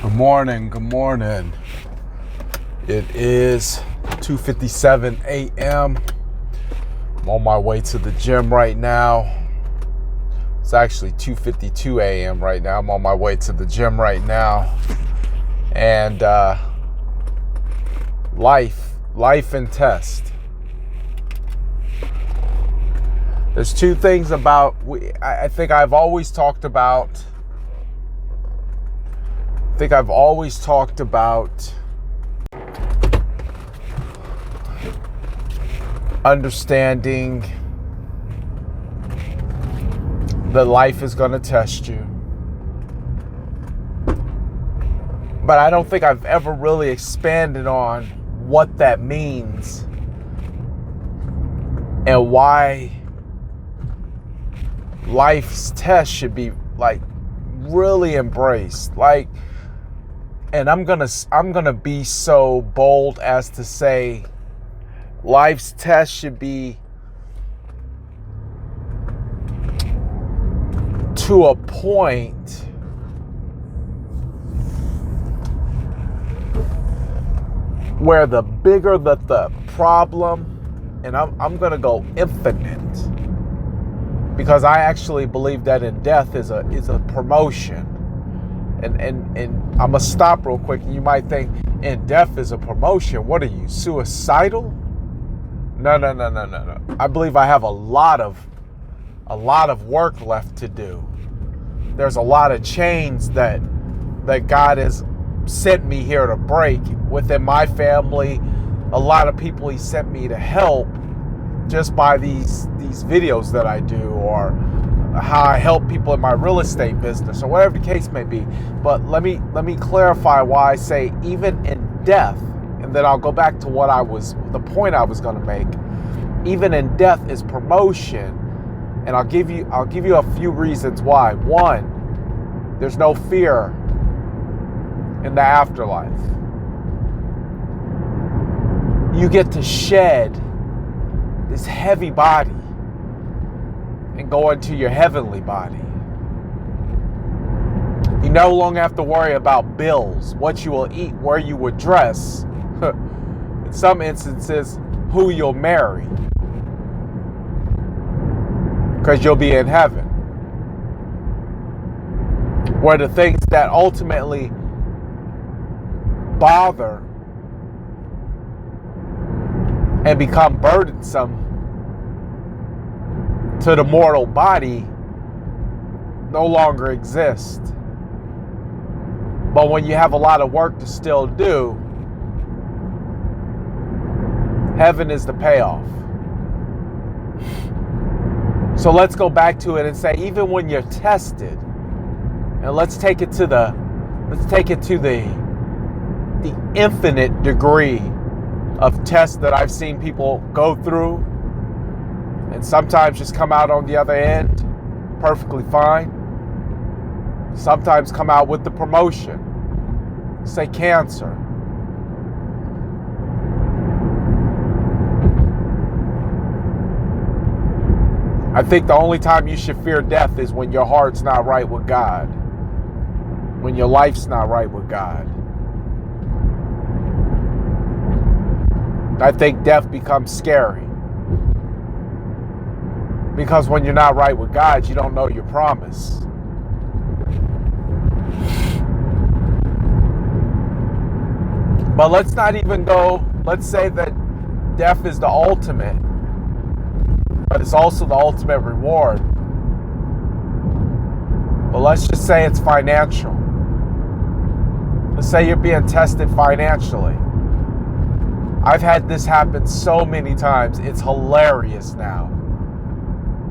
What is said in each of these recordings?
Good morning. Good morning. It is 2:57 a.m. I'm on my way to the gym right now. It's actually 2:52 a.m. right now. I'm on my way to the gym right now. And life and test. There's two things about, I think I've always talked about understanding that life is going to test you. But I don't think I've ever really expanded on what that means and why life's test should be really embraced. And I'm gonna be so bold as to say life's test should be to a point where the bigger the problem, and I'm gonna go infinite, because I actually believe that in death is a promotion. And I'm gonna stop real quick. And you might think, in death is a promotion. What are you, suicidal? No. I believe I have a lot of work left to do. There's a lot of chains that God has sent me here to break within my family. A lot of people He sent me to help just by these videos that I do, or how I help people in my real estate business, or whatever the case may be. But let me clarify why I say even in death, and then I'll go back to the point I was going to make. Even in death is promotion, and I'll give you a few reasons why. One, there's no fear in the afterlife. You get to shed this heavy body and go into your heavenly body. You no longer have to worry about bills, what you will eat, where you will dress, in some instances, who you'll marry, because you'll be in heaven, where the things that ultimately bother and become burdensome to the mortal body no longer exist. But when you have a lot of work to still do, heaven is the payoff. So let's go back to it and say, even when you're tested, and let's take it to the infinite degree of tests that I've seen people go through, and sometimes just come out on the other end perfectly fine. Sometimes come out with the promotion. Say cancer. I think the only time you should fear death is when your heart's not right with God. When your life's not right with God. I think death becomes scary. Because when you're not right with God, you don't know your promise. But let's not even go, let's say that death is the ultimate, but it's also the ultimate reward. But let's just say it's financial. Let's say you're being tested financially. I've had this happen so many times, it's hilarious now.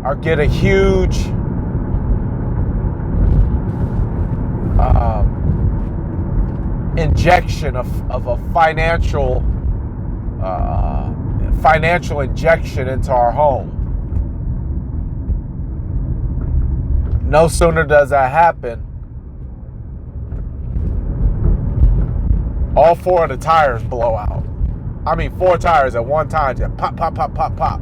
I'll get a huge injection of a financial injection into our home. No sooner does that happen, all four of the tires blow out. I mean, 4 tires at one time, just pop, pop, pop, pop, pop.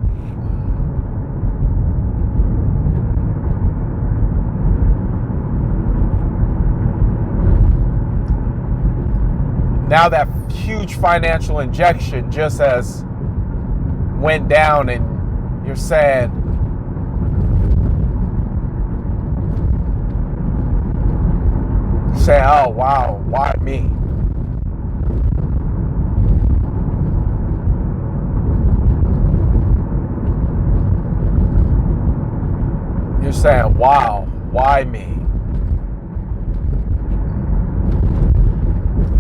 Now that huge financial injection just has went down, and you're saying, oh wow, why me? You're saying, wow, why me?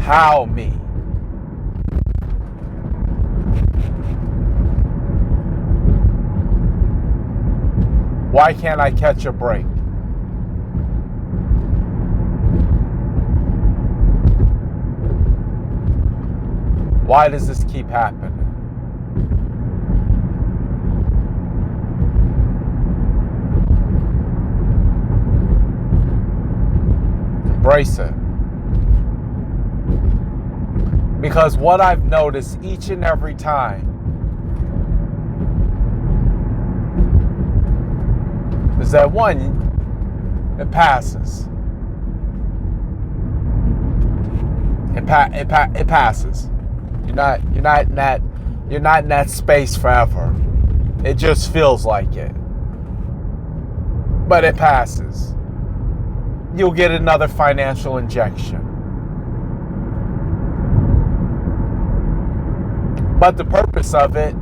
How me? Why can't I catch a break? Why does this keep happening? Embrace it. Because what I've noticed each and every time is that one, it passes. It passes. You're not in that space forever. It just feels like it. But it passes. You'll get another financial injection. But the purpose of it,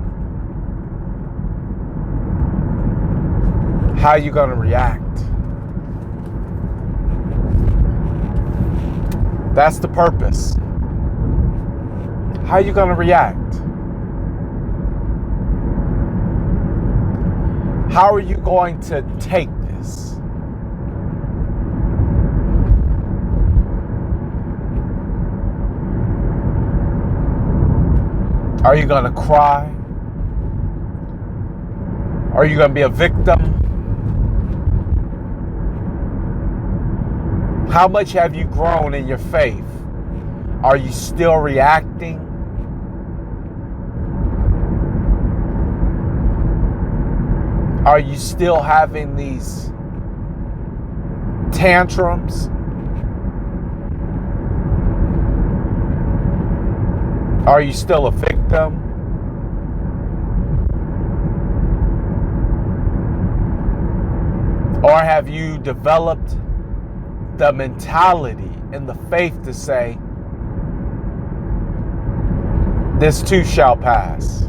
how are you going to react? That's the purpose. How are you going to react? How are you going to take this? Are you going to cry? Are you going to be a victim? How much have you grown in your faith? Are you still reacting? Are you still having these tantrums? Are you still a victim? Or have you developed the mentality and the faith to say, this too shall pass?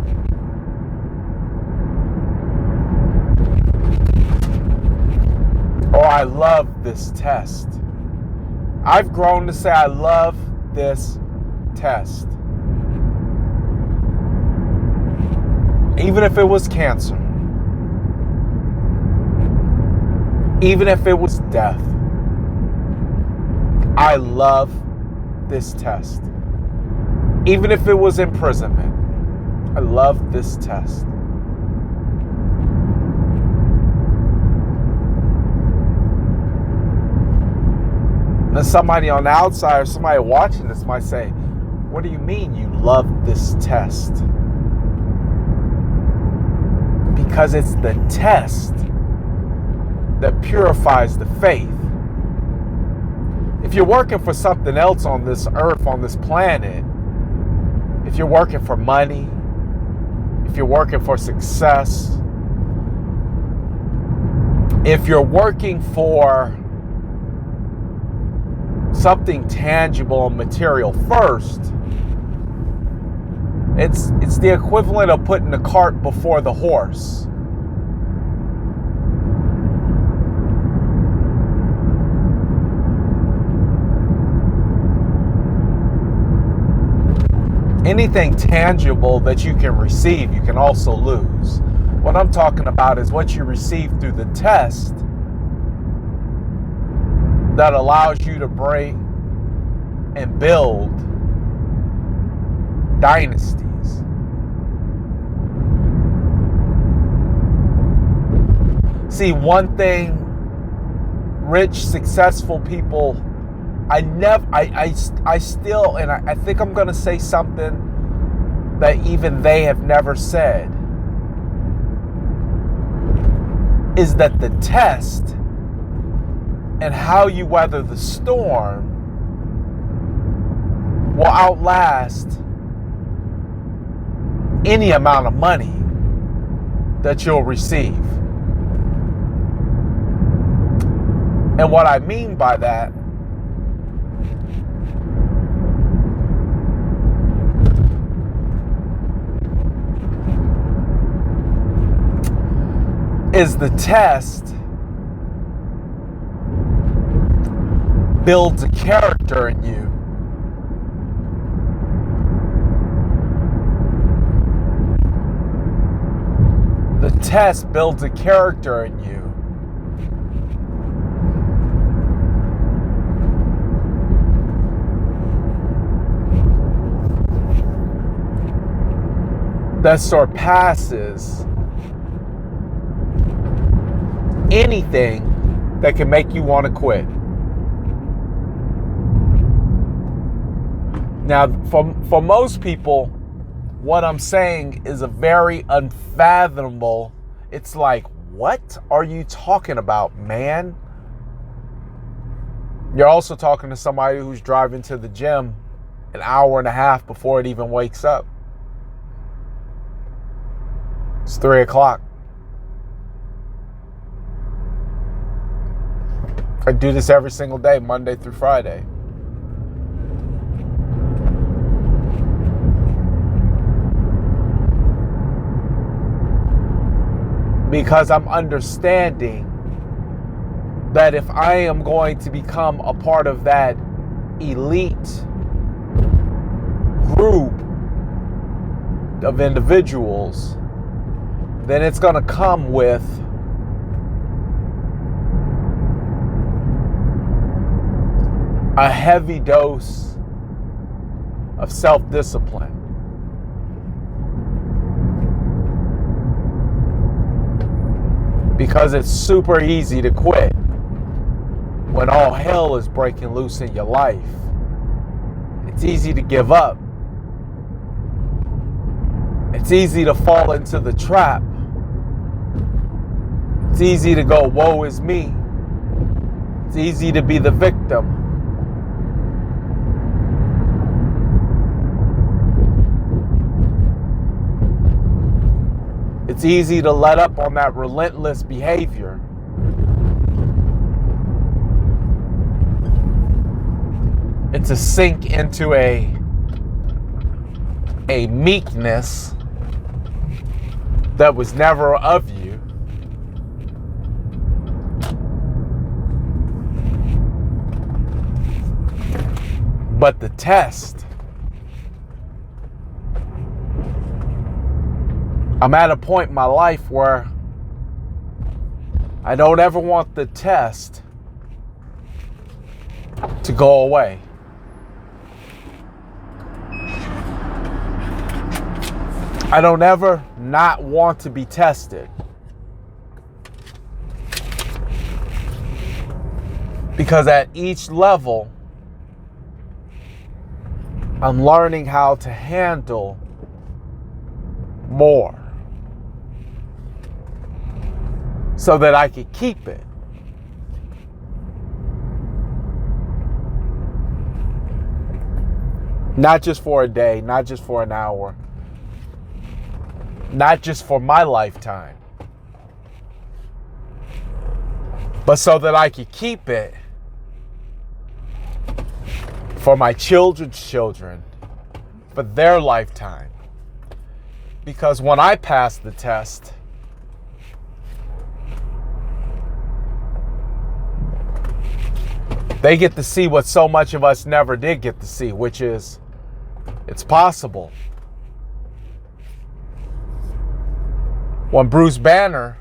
Or I love this test. I've grown to say I love this test. Even if it was cancer. Even if it was death. I love this test. Even if it was imprisonment. I love this test. Now somebody on the outside or somebody watching this might say, what do you mean you love this test? Because it's the test that purifies the faith. If you're working for something else on this earth, on this planet, if you're working for money, if you're working for success, if you're working for something tangible and material first, it's the equivalent of putting the cart before the horse. Anything tangible that you can receive, you can also lose. What I'm talking about is what you receive through the test that allows you to break and build dynasties. See, one thing rich, successful people, I still, and I think I'm going to say something that even they have never said, is that the test and how you weather the storm will outlast any amount of money that you'll receive. And what I mean by that is the test builds a character in you. The test builds a character in you. That surpasses anything that can make you want to quit. Now, for most people, what I'm saying is a very unfathomable. It's like, what are you talking about, man? You're also talking to somebody who's driving to the gym an hour and a half before it even wakes up. It's 3 o'clock. I do this every single day, Monday through Friday. Because I'm understanding that if I am going to become a part of that elite group of individuals, then it's going to come with a heavy dose of self-discipline. Because it's super easy to quit when all hell is breaking loose in your life. It's easy to give up. It's easy to fall into the trap. It's easy to go, woe is me. It's easy to be the victim. It's easy to let up on that relentless behavior. And to sink into a meekness that was never of you. But the test, I'm at a point in my life where I don't ever want the test to go away. I don't ever not want to be tested. Because at each level, I'm learning how to handle more so that I could keep it. Not just for a day, not just for an hour, not just for my lifetime, but so that I could keep it for my children's children, for their lifetime. Because when I pass the test, they get to see what so much of us never did get to see, which is it's possible. When Bruce Banner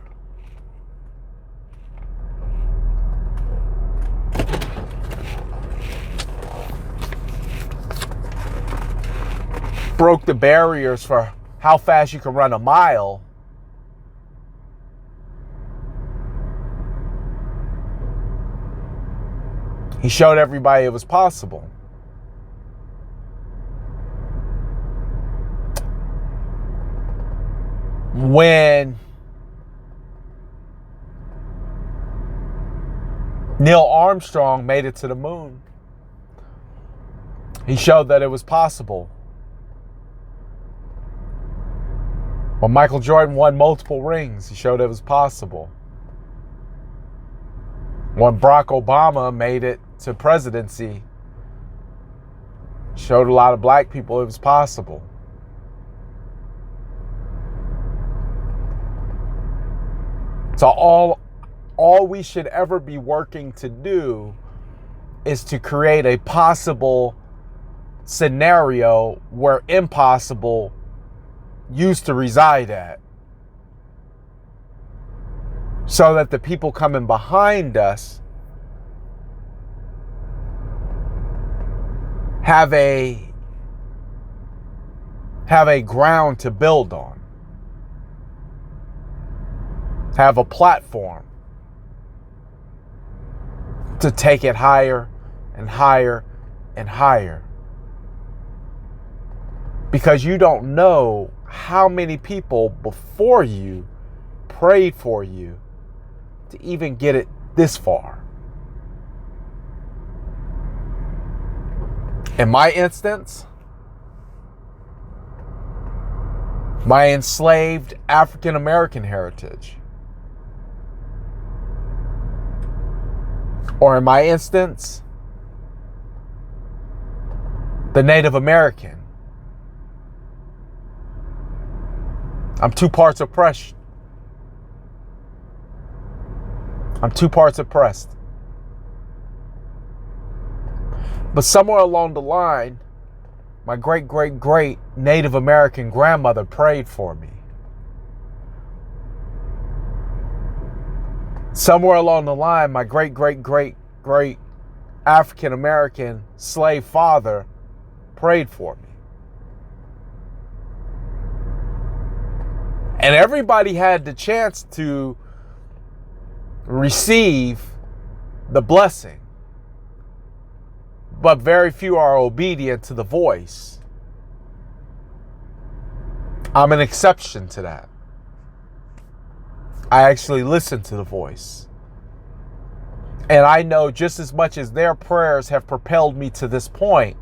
broke the barriers for how fast you can run a mile, he showed everybody it was possible. When Neil Armstrong made it to the moon, He showed that it was possible. When Michael Jordan won multiple rings, he showed it was possible. When Barack Obama made it to presidency, showed a lot of black people it was possible. So all we should ever be working to do is to create a possible scenario where impossible used to reside at, so that the people coming behind us have a ground to build on, have a platform to take it higher and higher and higher. Because you don't know how many people before you prayed for you to even get it this far. In my instance, my enslaved African American heritage. Or in my instance, the Native American. I'm two parts oppressed. I'm two parts oppressed. But somewhere along the line, my great Native American grandmother prayed for me. Somewhere along the line, my great African American slave father prayed for me. And everybody had the chance to receive the blessing, but very few are obedient to the voice. I'm an exception to that. I actually listen to the voice. And I know just as much as their prayers have propelled me to this point,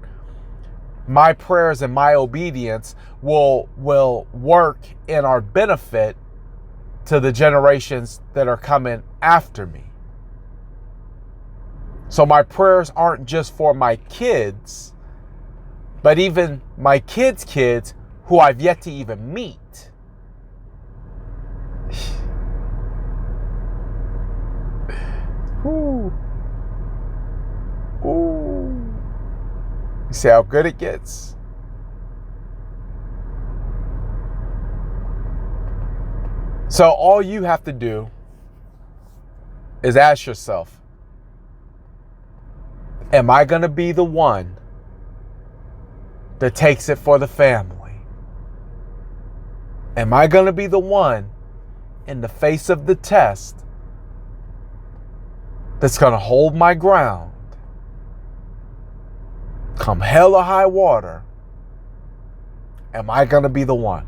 my prayers and my obedience will work in our benefit to the generations that are coming after me. So my prayers aren't just for my kids, but even my kids' kids who I've yet to even meet. Ooh. Ooh. You see how good it gets? So all you have to do is ask yourself, am I going to be the one that takes it for the family? Am I going to be the one in the face of the test that's going to hold my ground? Come hell or high water, am I going to be the one?